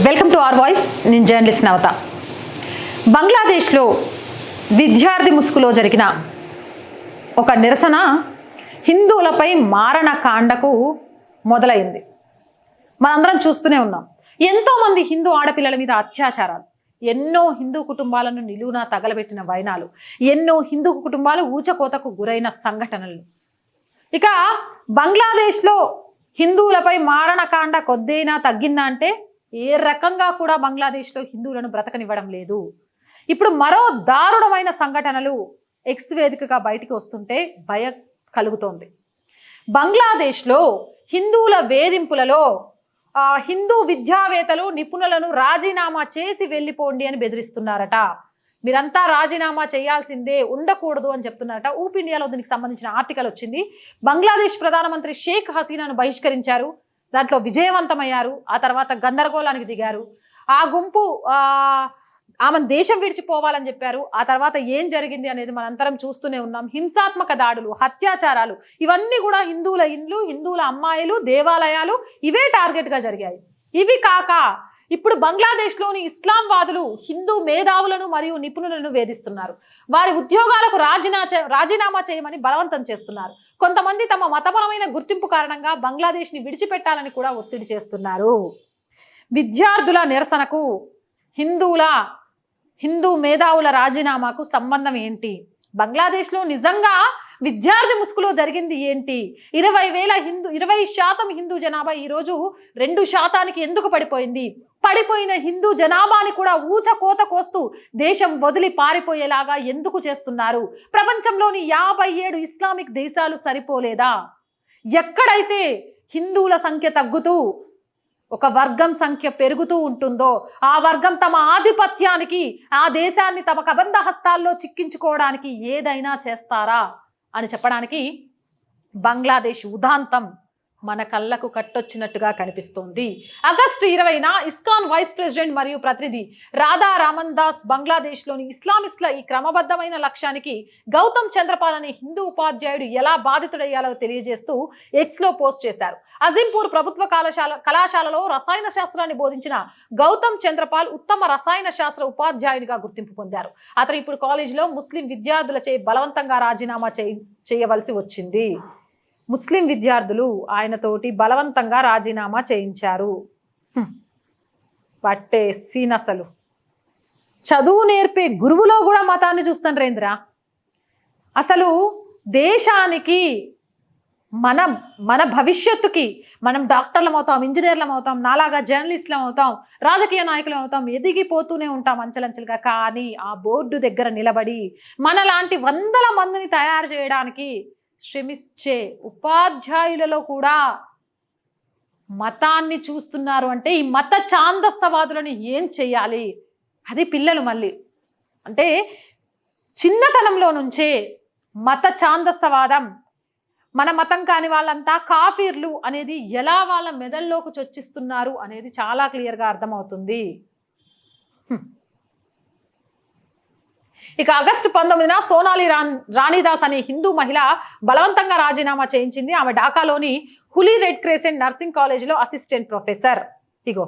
Welcome to our voice. నేను journalist నవత. బంగ్లాదేశ్లో విద్యార్థి ముసుగులో జరిగిన ఒక నిరసన హిందువులపై మారణకాండకు మొదలైంది. మనందరం చూస్తూనే ఉన్నాం. ఎంతోమంది హిందూ ఆడపిల్లల మీద అత్యాచారాలు, ఎన్నో హిందూ కుటుంబాలను నిలువునా తగలబెట్టిన వైనాలు, ఎన్నో హిందూ కుటుంబాలు ఊచకోతకు గురైన సంఘటనలు. ఇక బంగ్లాదేశ్లో హిందువులపై మారణకాండ కొద్దిగా తగ్గిందా అంటే ఏ రకంగా కూడా బంగ్లాదేశ్లో హిందువులను బ్రతకనివ్వడం లేదు. ఇప్పుడు మరో దారుణమైన సంఘటనలు ఎక్స్ వేదికగా బయటికి వస్తుంటే భయం కలుగుతోంది. బంగ్లాదేశ్లో హిందువుల వేధింపులలో హిందూ విద్యావేత్తలు నిపుణులను రాజీనామా చేసి వెళ్ళిపోండి అని బెదిరిస్తున్నారట. మీరంతా రాజీనామా చేయాల్సిందే, ఉండకూడదు అని చెప్తున్నారట. ఊప్ ఇండియాలో దీనికి సంబంధించిన ఆర్టికల్ వచ్చింది. బంగ్లాదేశ్ ప్రధానమంత్రి షేక్ హసీనాను బహిష్కరించారు, దాంట్లో విజయవంతమయ్యారు. ఆ తర్వాత గందరగోళానికి దిగారు. ఆ గుంపు ఆమెను దేశం విడిచిపోవాలని చెప్పారు. ఆ తర్వాత ఏం జరిగింది అనేది మనంతరం చూస్తూనే ఉన్నాం. హింసాత్మక దాడులు, అత్యాచారాలు, ఇవన్నీ కూడా హిందువుల ఇండ్లు, హిందువుల అమ్మాయిలు, దేవాలయాలు ఇవే టార్గెట్గా జరిగాయి. ఇవి కాక ఇప్పుడు బంగ్లాదేశ్లోని ఇస్లాంవాదులు హిందూ మేధావులను మరియు నిపుణులను వేధిస్తున్నారు. వారి ఉద్యోగాలకు రాజీనామా చేయమని బలవంతం చేస్తున్నారు. కొంతమంది తమ మతపరమైన గుర్తింపు కారణంగా బంగ్లాదేశ్ని విడిచిపెట్టాలని కూడా ఒత్తిడి చేస్తున్నారు. విద్యార్థుల నిరసనకు హిందూ మేధావుల రాజీనామాకు సంబంధం ఏంటి? బంగ్లాదేశ్లో నిజంగా విద్యార్థి ముసుగులో జరిగింది ఏంటి? 20% హిందూ జనాభా ఈరోజు 2% ఎందుకు పడిపోయింది? పడిపోయిన హిందూ జనాభాని కూడా ఊచకోత కోస్తూ దేశం వదిలి పారిపోయేలాగా ఎందుకు చేస్తున్నారు? ప్రపంచంలోని 57 ఇస్లామిక్ దేశాలు సరిపోలేదా? ఎక్కడైతే హిందువుల సంఖ్య తగ్గుతూ ఒక వర్గం సంఖ్య పెరుగుతూ ఉంటుందో ఆ వర్గం తమ ఆధిపత్యానికి, ఆ దేశాన్ని తమ కబంధ హస్తాల్లో చిక్కించుకోవడానికి ఏదైనా చేస్తారా అని చెప్పడానికి బంగ్లాదేశ్ ఉదాంతం మన కళ్ళకు కట్టొచ్చినట్టుగా కనిపిస్తోంది. ఆగస్టు 20న ఇస్కాన్ వైస్ ప్రెసిడెంట్ మరియు ప్రతినిధి రాధా రామన్ దాస్ బంగ్లాదేశ్లోని ఇస్లామిస్టుల ఈ క్రమబద్ధమైన లక్ష్యానికి గౌతమ్ చంద్రపాల్ అనే హిందూ ఉపాధ్యాయుడు ఎలా బాధితుడయ్యాలో తెలియజేస్తూ ఎక్స్లో పోస్ట్ చేశారు. అజింపూర్ ప్రభుత్వ కళాశాలలో రసాయన శాస్త్రాన్ని బోధించిన గౌతమ్ చంద్రపాల్ ఉత్తమ రసాయన శాస్త్ర ఉపాధ్యాయునిగా గుర్తింపు పొందారు. అతను ఇప్పుడు కాలేజీలో ముస్లిం విద్యార్థులచే బలవంతంగా రాజీనామా చేయవలసి వచ్చింది. ముస్లిం విద్యార్థులు ఆయనతోటి బలవంతంగా రాజీనామా చేయించారు. పట్టే సీన్. అసలు చదువు నేర్పే గురువులో కూడా మతాన్ని చూస్తాను రేంద్ర. అసలు దేశానికి మన భవిష్యత్తుకి మనం డాక్టర్లం అవుతాం, ఇంజనీర్లం అవుతాం, నాలాగా జర్నలిస్టులం అవుతాం, రాజకీయ నాయకులం అవుతాం, ఎదిగిపోతూనే ఉంటాం అంచెలంచెలుగా. కానీ ఆ బోర్డు దగ్గర నిలబడి మనలాంటి వందల మందిని తయారు చేయడానికి శ్రమించే ఉపాధ్యాయులలో కూడా మతాన్ని చూస్తున్నారు అంటే ఈ మత ఛాందస్సవాదులను ఏం చేయాలి? అది పిల్లలు మళ్ళీ అంటే చిన్నతనంలో నుంచే మత ఛాందస్సవాదం, మన మతం కాని వాళ్ళంతా కాఫీర్లు అనేది ఎలా వాళ్ళ మెదల్లోకి చొచ్చిస్తున్నారు అనేది చాలా క్లియర్గా అర్థమవుతుంది. ఇక ఆగస్టు 19న సోనాలి రాణిదాస్ అనే హిందూ మహిళ బలవంతంగా రాజీనామా చేయించింది. ఆమె ఢాకాలోని హులీ రెడ్ క్రెసెంట్ నర్సింగ్ కాలేజీలో అసిస్టెంట్ ప్రొఫెసర్. ఇగో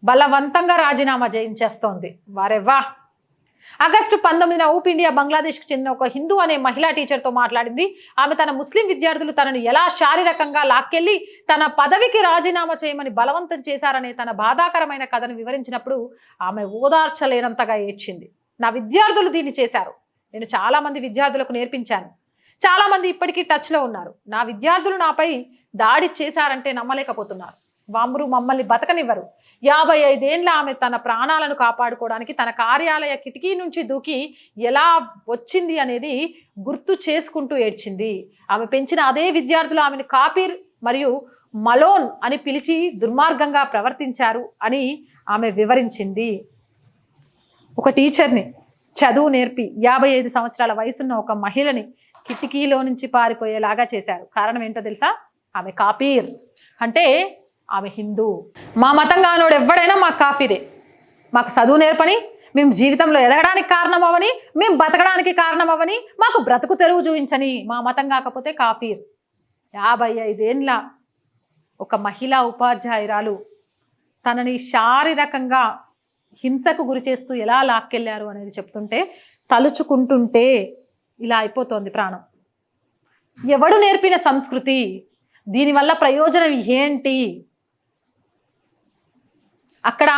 బలవంతంగా రాజీనామా చేయించేస్తోంది. వారెవ్వా. ఆగస్టు 19న ఊప్ ఇండియా బంగ్లాదేశ్కి చెందిన ఒక హిందూ అనే మహిళా టీచర్తో మాట్లాడింది. ఆమె తన ముస్లిం విద్యార్థులు తనను ఎలా శారీరకంగా లాక్కెళ్లి తన పదవికి రాజీనామా చేయమని బలవంతం చేశారనే తన బాధాకరమైన కథను వివరించినప్పుడు ఆమె ఓదార్చలేనంతగా ఏడ్చింది. నా విద్యార్థులు దీన్ని చేశారు. నేను చాలామంది విద్యార్థులకు నేర్పించాను. చాలామంది ఇప్పటికీ టచ్లో ఉన్నారు. నా విద్యార్థులు నాపై దాడి చేశారంటే నమ్మలేకపోతున్నారు. వామ్మరు మమ్మల్ని బతకనివ్వరు. 55 ఏళ్ళ ఆమె తన ప్రాణాలను కాపాడుకోవడానికి తన కార్యాలయ కిటికీ నుంచి దూకి ఎలా వచ్చింది అనేది గుర్తు చేసుకుంటూ ఏడ్చింది. ఆమె పెంచిన అదే విద్యార్థులు ఆమెను కాపీర్ మరియు మలోన్ అని పిలిచి దుర్మార్గంగా ప్రవర్తించారు అని ఆమె వివరించింది. ఒక టీచర్ని చదువు నేర్పి 55 సంవత్సరాల వయసున్న ఒక మహిళని కిటికీలో నుంచి పారిపోయేలాగా చేశారు. కారణం ఏంటో తెలుసా? ఆమె కాపీర్ అంటే ఆమె హిందూ. మా మతం కానోడు ఎవడైనా మాకు కాఫీరే. మాకు చదువు నేర్పని, మేము జీవితంలో ఎదగడానికి కారణం అవని, మేము బతకడానికి కారణం అవని, మాకు బ్రతుకు తెరువు చూపించని, మా మతం కాకపోతే కాఫీర్. 55 ఏళ్ళ ఒక మహిళా ఉపాధ్యాయురాలు తనని శారీరకంగా హింసకు గురి చేస్తూ ఎలా లాక్కెళ్ళారు అనేది చెప్తుంటే తలుచుకుంటుంటే ఇలా అయిపోతోంది ప్రాణం. ఎవడు నేర్పిన సంస్కృతి? దీనివల్ల ప్రయోజనం ఏంటి? అక్కడ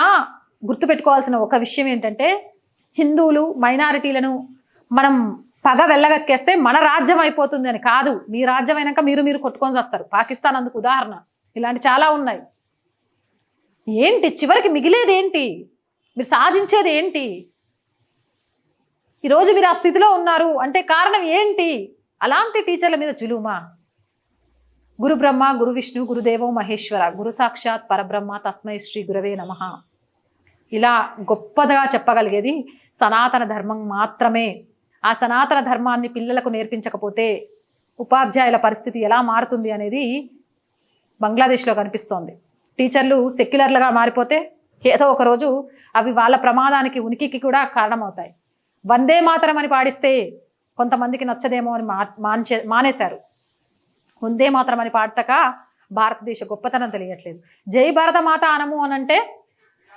గుర్తుపెట్టుకోవాల్సిన ఒక విషయం ఏంటంటే, హిందువులు మైనారిటీలను మనం పగ వెళ్ళగక్కేస్తే మన రాజ్యం అయిపోతుంది అని కాదు. మీ రాజ్యం అయినాక మీరు కొట్టుకొని వస్తారు. పాకిస్తాన్ అందుకు ఉదాహరణ. ఇలాంటి చాలా ఉన్నాయి. ఏంటి చివరికి మిగిలేది ఏంటి? మీరు సాధించేది ఏంటి? ఈరోజు మీరు ఆ స్థితిలో ఉన్నారు అంటే కారణం ఏంటి? అలాంటి టీచర్ల మీద జులుమా? గురు బ్రహ్మ గురు విష్ణు గురుదేవో మహేశ్వర గురు సాక్షాత్ పరబ్రహ్మ తస్మై శ్రీ గురవే నమః ఇలా గొప్పగా చెప్పగలిగేది సనాతన ధర్మం మాత్రమే. ఆ సనాతన ధర్మాన్ని పిల్లలకు నేర్పించకపోతే ఉపాధ్యాయుల పరిస్థితి ఎలా మారుతుంది అనేది బంగ్లాదేశ్లో కనిపిస్తోంది. టీచర్లు సెక్యులర్లుగా మారిపోతే ఏదో ఒకరోజు అవి వాళ్ళ ప్రమాదానికి ఉనికికి కూడా కారణమవుతాయి. వందే మాతరం అని పాడిస్తే కొంతమందికి నచ్చదేమో అని మానేశారు. వందే మాతరం అని పాడటక భారతదేశ గొప్పతనం తెలియట్లేదు. జై భారత మాత అనము అనంటే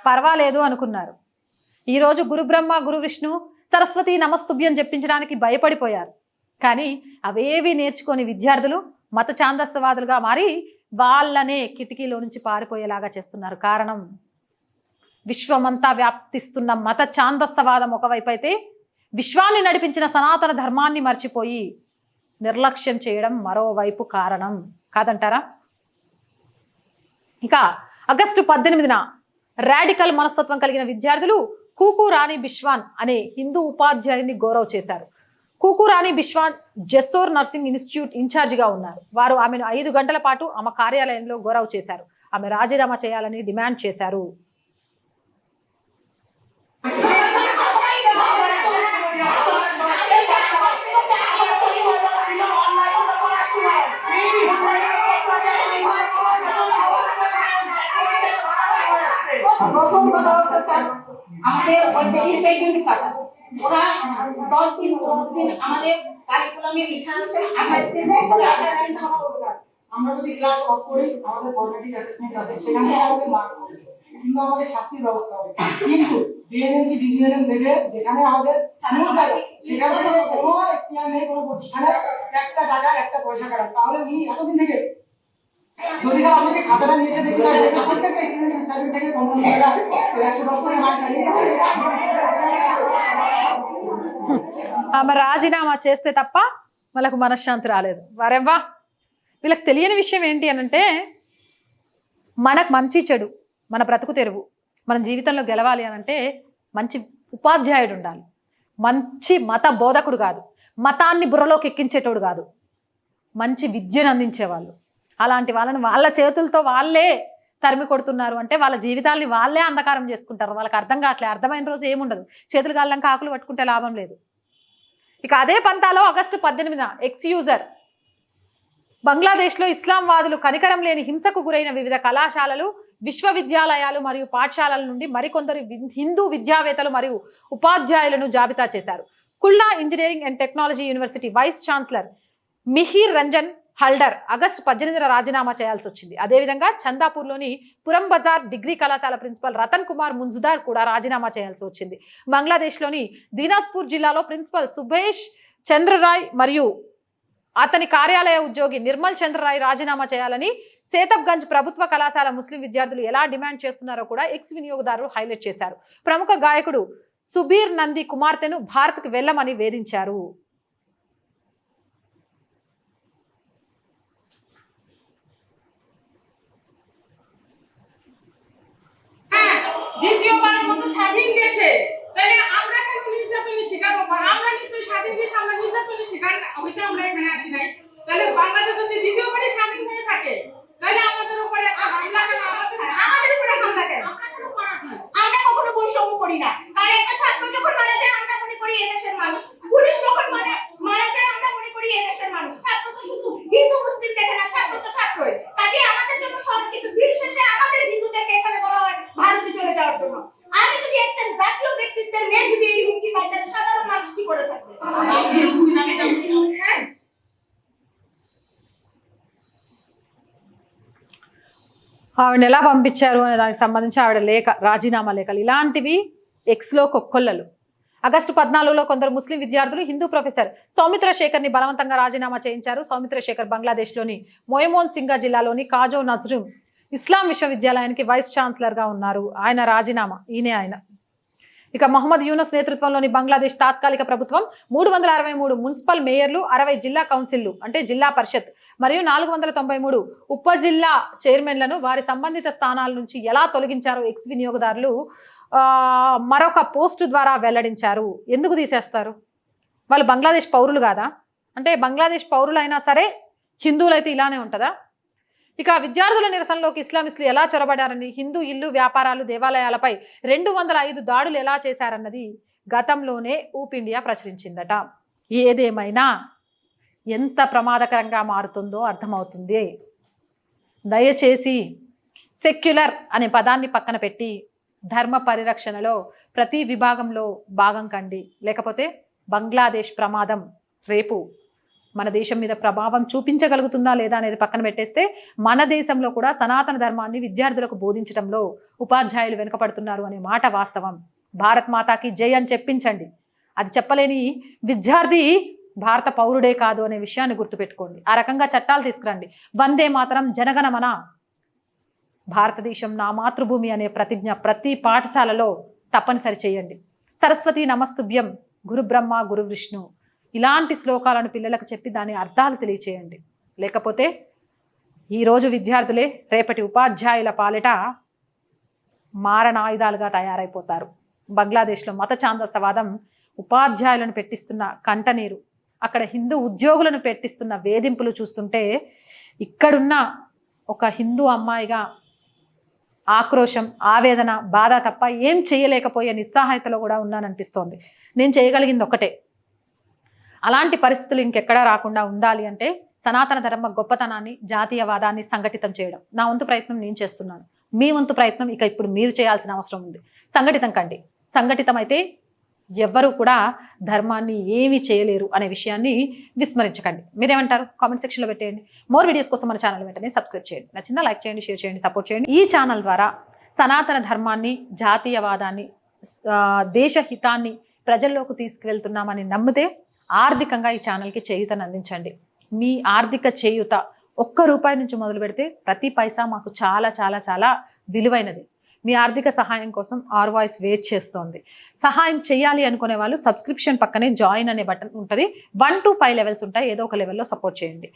పర్వాలేదు అనుకున్నారు. ఈరోజు గురు బ్రహ్మ గురు విష్ణు సరస్వతి నమస్తుభ్యం చెప్పించడానికి భయపడిపోయారు. కానీ అవేవి నేర్చుకొని విద్యార్థులు మత ఛాందస్సవాదులుగా మారి వాళ్ళనే కిటికీలో నుంచి పారిపోయేలాగా చేస్తున్నారు. కారణం విశ్వమంతా వ్యాప్తిస్తున్న మత ఛాందస్సవాదం ఒకవైపు అయితే, విశ్వాన్ని నడిపించిన సనాతన ధర్మాన్ని మర్చిపోయి నిర్లక్ష్యం చేయడం మరోవైపు కారణం కాదంటారా? ఇక ఆగస్టు 18న రాడికల్ మనస్తత్వం కలిగిన విద్యార్థులు కూకు రాణి బిశ్వాన్ అనే హిందూ ఉపాధ్యాయుని గౌరవ్ చేశారు. కూకు రాణి బిశ్వాన్ జెస్సోర్ నర్సింగ్ ఇన్స్టిట్యూట్ ఇన్ఛార్జిగా ఉన్నారు. వారు ఆమెను 5 గంటల పాటు ఆమె కార్యాలయంలో గౌరవ్ చేశారు. ఆమె రాజీనామా చేయాలని డిమాండ్ చేశారు. আমাদের ওই স্টেটমেন্ট কাটা ওরা 10 দিন আমাদের কারিকুলামে লেখা আছে 28 দিন আমরা যদি ক্লাস অফ করি আমাদের ফরম্যাটিং অ্যাসেসমেন্ট আছে সেখানে আমাদের মার্ক হবে কিন্তু আমাদের শাস্তির ব্যবস্থা হবে কিন্তু ডিএনএমসি ডিজিএনএম দেবে যেখানে আমাদের মূল দাবি সেখানে কোনো এখতিয়ার নেই কোনো প্রতিষ্ঠানে একটা টাকা একটা পয়সা কাটা তাহলে উনি এতদিন থেকে যদি স্যার আমাকে খাতাটা নিয়ে এসে দেখতে হবে প্রত্যেকটা স্টুডেন্টের সার্ভিস থেকে 15 টাকা 110 করে মার্ক চালিয়ে ఆమె రాజీనామా చేస్తే తప్ప వాళ్ళకు మనశ్శాంతి రాలేదు. వారెవ్వా వీళ్ళకి తెలియని విషయం ఏంటి అనంటే, మనకు మంచి చెడు మన బ్రతుకు తెరువు మన జీవితంలో గెలవాలి అనంటే మంచి ఉపాధ్యాయుడు ఉండాలి. మంచి మత బోధకుడు కాదు, మతాన్ని బుర్రలోకి ఎక్కించేటోడు కాదు, మంచి విద్యను అందించేవాళ్ళు. అలాంటి వాళ్ళని వాళ్ళ చేతులతో వాళ్ళే తరిమి కొడుతున్నారు అంటే వాళ్ళ జీవితాలని వాళ్ళే అంధకారం చేసుకుంటారు. వాళ్ళకి అర్థం కావట్లేదు. అర్థమైన రోజు ఏముండదు. చేతులు గాళ్ళంక ఆకులు పట్టుకుంటే లాభం లేదు. ఇక అదే పంతాలో ఆగస్టు 18న ఎక్స్ యూజర్ బంగ్లాదేశ్లో ఇస్లాంవాదులు కనికరం లేని హింసకు గురైన వివిధ కళాశాలలు విశ్వవిద్యాలయాలు మరియు పాఠశాలల నుండి మరికొందరు హిందూ విద్యావేత్తలు మరియు ఉపాధ్యాయులను జాబితా చేశారు. Kulla engineering and technology university vice chancellor Mihir Ranjan Halder August 18న రాజీనామా చేయాల్సి వచ్చింది. అదేవిధంగా చందాపూర్లోని పురం బజార్ డిగ్రీ కళాశాల ప్రిన్సిపల్ రతన్ కుమార్ ముంజుదార్ కూడా రాజీనామా చేయాల్సి వచ్చింది. బంగ్లాదేశ్లోని దీనాజ్పూర్ జిల్లాలో ప్రిన్సిపల్ సుభేష్ చంద్రరాయ్ మరియు అతని కార్యాలయ ఉద్యోగి నిర్మల్ చంద్రరాయ్ రాజీనామా చేయాలని సేతబ్గంజ్ ప్రభుత్వ కళాశాల ముస్లిం విద్యార్థులు ఎలా డిమాండ్ చేస్తున్నారో కూడా ఎక్స్ వినియోగదారులు హైలైట్ చేశారు. ప్రముఖ గాయకుడు సుబీర్ నంది కుమార్తెను భారత్కు వెళ్లమని వేధించారు. দ্বিতীয়বারের মতো স্বাধীন দেশে তাহলে আমরা কেন নির্যাতনের শিকার হবো? আমরা নিশ্চয়ই স্বাধীন দেশে আমরা নির্যাতনের শিকার হইতে আমরা এখানে আসি নাই। তাহলে বাংলাদেশ যদি দ্বিতীয়বারে স্বাধীন হয়ে থাকে তাহলে আমাদের উপরে হামলা কেন? আমাদের উপরে হামলা কেন? আমরা কখনো বৈষম্য করি না। আর একটা ছাত্র যখন মারা যায় আমরা মনে করি এদেশের মানুষ, পুলিশ যখন মারা যায় আমরা মনে করি এদেশের মানুষ। ছাত্র তো শুধু হিন্দু মুসলিম দেখে না, ছাত্র তো ছাত্রই। কাজে আমাদের জন্য সব কিন্তু দিন শেষে আমাদের হিন্দুদেরকে এখানে বলা হয় ভারতে চলে যাওয়ার জন্য। আমি যদি একটা জাতীয় ব্যক্তিত্বের মেয়ে যদি এই হুমকি পাই তাহলে সাধারণ মানুষ কি করে থাকবে? ఆవిడని ఎలా పంపించారు అనే దానికి సంబంధించి ఆవిడ లేఖ, రాజీనామా లేఖలు ఇలాంటివి ఎక్స్లో కొక్కొల్లలు. ఆగస్టు 14లో కొందరు ముస్లిం విద్యార్థులు హిందూ ప్రొఫెసర్ సౌమిత్ర శేఖర్ని బలవంతంగా రాజీనామా చేయించారు. సౌమిత్ర శేఖర్ బంగ్లాదేశ్లోని మొయమోన్ సింగా జిల్లాలోని కాజో నజ్రుమ్ ఇస్లాం విశ్వవిద్యాలయానికి వైస్ ఛాన్సలర్గా ఉన్నారు. ఆయన రాజీనామా ఆయన. ఇక మహమ్మద్ యూనస్ నేతృత్వంలోని బంగ్లాదేశ్ తాత్కాలిక ప్రభుత్వం 363 మున్సిపల్ మేయర్లు, 60 జిల్లా కౌన్సిల్లు అంటే జిల్లా పరిషత్ మరియు 493 ఉప జిల్లా చైర్మన్లను వారి సంబంధిత స్థానాల నుంచి ఎలా తొలగించారో ఎక్స్ వినియోగదారులు మరొక పోస్టు ద్వారా వెల్లడించారు. ఎందుకు తీసేస్తారు? వాళ్ళు బంగ్లాదేశ్ పౌరులు కాదా? అంటే బంగ్లాదేశ్ పౌరులైనా సరే హిందువులైతే ఇలానే ఉంటుందా? ఇక విద్యార్థుల నిరసనలోకి ఇస్లామిస్టులు ఎలా చొరబడారని, హిందూ ఇల్లు, వ్యాపారాలు, దేవాలయాలపై 205 దాడులు ఎలా చేశారన్నది గతంలోనే ఊపిండియా ప్రచురించిందట. ఏదేమైనా ఎంత ప్రమాదకరంగా మారుతుందో అర్థమవుతుంది. దయచేసి సెక్యులర్ అనే పదాన్ని పక్కన పెట్టి ధర్మ పరిరక్షణలో ప్రతి విభాగంలో భాగం కండి. లేకపోతే బంగ్లాదేశ్ ప్రమాదం రేపు మన దేశం మీద ప్రభావం చూపించగలుగుతుందా లేదా అనేది పక్కన పెట్టేస్తే మన దేశంలో కూడా సనాతన ధర్మాన్ని విద్యార్థులకు బోధించడంలో ఉపాధ్యాయులు వెనుకపడుతున్నారు అనే మాట వాస్తవం. భారత్ మాతాకి జై అని చెప్పించండి. అది చెప్పలేని విద్యార్థి భారత పౌరుడే కాదు అనే విషయాన్ని గుర్తుపెట్టుకోండి. ఆ రకంగా చట్టాలు తీసుకురండి. వందే మాతరం, జనగణమన, భారతదేశం నా మాతృభూమి అనే ప్రతిజ్ఞ ప్రతి పాఠశాలలో తప్పనిసరి చేయండి. సరస్వతి నమస్తుభ్యం, గురు బ్రహ్మ గురు విష్ణు, ఇలాంటి శ్లోకాలను పిల్లలకు చెప్పి దాని అర్థాలు తెలియచేయండి. లేకపోతే ఈరోజు విద్యార్థులే రేపటి ఉపాధ్యాయుల పాలిట మారణాయుధాలుగా తయారైపోతారు. బంగ్లాదేశ్లో మత ఛాందసవాదం ఉపాధ్యాయులను పెట్టిస్తున్న కంటనీరు, అక్కడ హిందూ ఉద్యోగులను పెట్టిస్తున్న వేధింపులు చూస్తుంటే ఇక్కడున్న ఒక హిందూ అమ్మాయిగా ఆక్రోశం, ఆవేదన, బాధ తప్ప ఏం చేయలేకపోయే నిస్సహాయతలో కూడా ఉన్నాననిపిస్తోంది. నేను చేయగలిగింది ఒకటే, అలాంటి పరిస్థితులు ఇంకెక్కడా రాకుండా ఉండాలి అంటే సనాతన ధర్మ గొప్పతనాన్ని, జాతీయవాదాన్ని సంఘటితం చేయడం. నా వంతు ప్రయత్నం నేను చేస్తున్నాను. మీ వంతు ప్రయత్నం ఇక ఇప్పుడు మీరు చేయాల్సిన అవసరం ఉంది. సంఘటితం కండి. సంఘటితం అయితే ఎవ్వరూ కూడా ధర్మాన్ని ఏమీ చేయలేరు అనే విషయాన్ని విస్మరించకండి. మీరేమంటారు? కామెంట్ సెక్షన్లో పెట్టేయండి. మోర్ వీడియోస్ కోసం మన ఛానల్ వెంటనే సబ్స్క్రైబ్ చేయండి. నచ్చిందా లైక్ చేయండి, షేర్ చేయండి, సపోర్ట్ చేయండి. ఈ ఛానల్ ద్వారా సనాతన ధర్మాన్ని, జాతీయవాదాన్ని, దేశహితాన్ని ప్రజల్లోకి తీసుకువెళ్తున్నామని నమ్మితే ఆర్థికంగా ఈ ఛానల్కి చేయూతను అందించండి. మీ ఆర్థిక చేయూత ₹1 నుంచి మొదలు పెడితే ప్రతి పైసా మాకు చాలా చాలా చాలా విలువైనది. మీ ఆర్థిక సహాయం కోసం ఆర్ వాయిస్ వెయిట్ చేస్తోంది. సహాయం చేయాలి అనుకునే వాళ్ళు సబ్స్క్రిప్షన్ పక్కనే జాయిన్ అనే బటన్ ఉంటుంది. 1 to 5 లెవెల్స్ ఉంటాయి. ఏదో ఒక లెవెల్లో సపోర్ట్ చేయండి.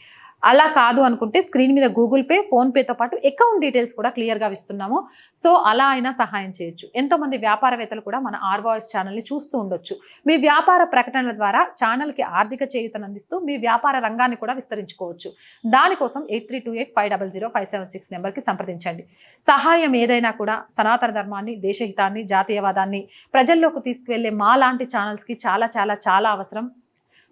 అలా కాదు అనుకుంటే స్క్రీన్ మీద గూగుల్ పే, ఫోన్పేతో పాటు అకౌంట్ డీటెయిల్స్ కూడా క్లియర్గా ఇస్తున్నాము. సో అలా అయినా సహాయం చేయొచ్చు. ఎంతోమంది వ్యాపారవేత్తలు కూడా మన ఆర్ వాయిస్ ఛానల్ని చూస్తూ ఉండొచ్చు. మీ వ్యాపార ప్రకటనల ద్వారా ఛానల్కి ఆర్థిక చేయూతను అందిస్తూ మీ వ్యాపార రంగాన్ని కూడా విస్తరించుకోవచ్చు. దానికోసం 8328500576 నెంబర్కి సంప్రదించండి. సహాయం ఏదైనా కూడా సనాతన ధర్మాన్ని, దేశహితాన్ని, జాతీయవాదాన్ని ప్రజల్లోకి తీసుకువెళ్ళే మా లాంటి ఛానల్స్కి చాలా చాలా చాలా అవసరం.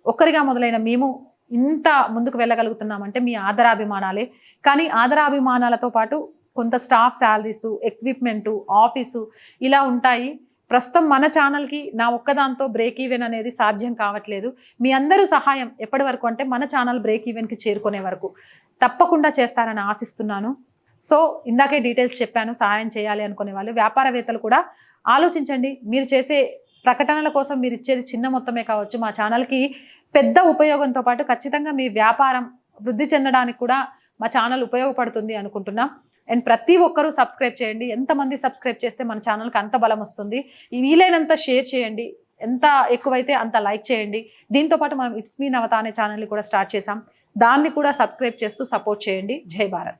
ఒక్కరిగా మొదలైన మేము ఇంత ముందుకు వెళ్ళగలుగుతున్నామంటే మీ ఆదరాభిమానాలే. కానీ ఆదరాభిమానాలతో పాటు కొంత స్టాఫ్ శాలరీసు, ఎక్విప్మెంటు, ఆఫీసు ఇలా ఉంటాయి. ప్రస్తుతం మన ఛానల్కి నా ఒక్కదాంతో బ్రేక్ ఈవెన్ అనేది సాధ్యం కావట్లేదు. మీ అందరూ సహాయం ఎప్పటి వరకు అంటే మన ఛానల్ బ్రేక్ ఈవెన్కి చేరుకునే వరకు తప్పకుండా చేస్తారని ఆశిస్తున్నాను. సో ఇందాకే డీటెయిల్స్ చెప్పాను. సహాయం చేయాలి అనుకునే వాళ్ళు, వ్యాపారవేత్తలు కూడా ఆలోచించండి. మీరు చేసే ప్రకటనల కోసం మీరు ఇచ్చేది చిన్న మొత్తమే కావచ్చు, మా ఛానల్కి పెద్ద ఉపయోగంతో పాటు ఖచ్చితంగా మీ వ్యాపారం వృద్ధి చెందడానికి కూడా మా ఛానల్ ఉపయోగపడుతుంది అనుకుంటున్నాం. అండ్ ప్రతి ఒక్కరూ సబ్స్క్రైబ్ చేయండి. ఎంతమంది సబ్స్క్రైబ్ చేస్తే మన ఛానల్కి అంత బలం వస్తుంది. వీలైనంత షేర్ చేయండి. ఎంత ఎక్కువైతే అంత లైక్ చేయండి. దీంతోపాటు మనం ఇట్స్ మీ నవత అనే ఛానల్ని కూడా స్టార్ట్ చేసాం. దాన్ని కూడా సబ్స్క్రైబ్ చేస్తూ సపోర్ట్ చేయండి. జై భారత్.